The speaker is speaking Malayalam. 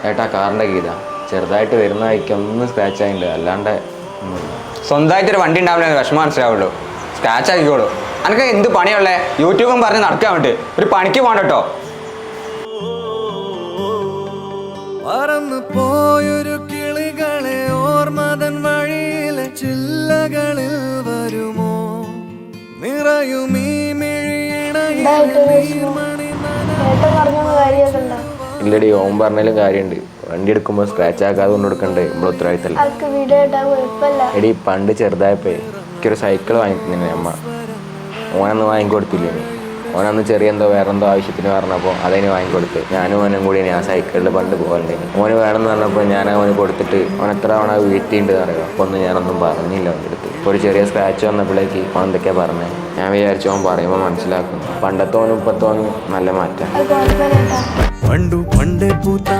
ഏട്ടാ കാറിൻ്റെ ഗീത ചെറുതായിട്ട് വരുന്ന വഴിക്കൊന്ന് സ്ക്രാച്ച് ആയിട്ടുണ്ട്, അല്ലാണ്ട് സ്വന്തമായിട്ടൊരു വണ്ടി ഉണ്ടാവില്ല വിഷമം മനസ്സിലാവുള്ളൂ. സ്ക്രാച്ച് ആക്കിക്കോളൂ. അനക്ക് എന്ത് പണിയുള്ളേ? യൂട്യൂബും പറഞ്ഞ് നടക്കാൻ വേണ്ടി ഒരു പണിക്ക് പോകണ്ട കേട്ടോ. പറന്നു പോയൊരു കിളികളെ ഓർമ്മതൻ വഴിയിലെ ചില്ലകളിൽ വരുമോ നിറയും ഈ ഇല്ലടി, ഓൻ പറഞ്ഞാലും കാര്യമുണ്ട്. വണ്ടി എടുക്കുമ്പോൾ സ്ക്രാച്ച് ആക്കാതെ കൊണ്ട് കൊടുക്കണ്ടേ നമ്മൾ ഉത്തരവാദിത്തല്ല. എടി പണ്ട് ചെറുതായപ്പോ എനിക്കൊരു സൈക്കിൾ വാങ്ങിക്കുന്നതിന് അമ്മ ഓനന്ന് വാങ്ങിക്കൊടുത്തില്ലേ. ഓനന്ന് ചെറിയ വേറെന്തോ ആവശ്യത്തിന് പറഞ്ഞപ്പോൾ അതിന് വാങ്ങിക്കൊടുത്ത് ഞാനും ഓനും കൂടി ആ സൈക്കിളിൽ പണ്ട് പോകലുണ്ടായിരുന്നു. ഓന് വേണമെന്ന് പറഞ്ഞപ്പോൾ ഞാൻ അവന് കൊടുത്തിട്ട് ഓൻ എത്ര തവണ വീട്ടിലുണ്ടെന്ന് അറിയാം. അപ്പോൾ ഒന്നും ഞാനൊന്നും പറഞ്ഞില്ല അവൻ്റെ അടുത്ത്. ഇപ്പോൾ ഒരു ചെറിയ സ്ക്രാച്ച് വന്നപ്പോഴേക്ക് ഓൻ എന്തൊക്കെയാണ് പറഞ്ഞത്. ഞാൻ വിചാരിച്ചു ഓൻ പറയുമ്പോൾ മനസ്സിലാക്കും. പണ്ടത്തോനും ഇപ്പത്തോനും നല്ല മാറ്റം. പണ്ടു പണ്ടേ പൂത്ത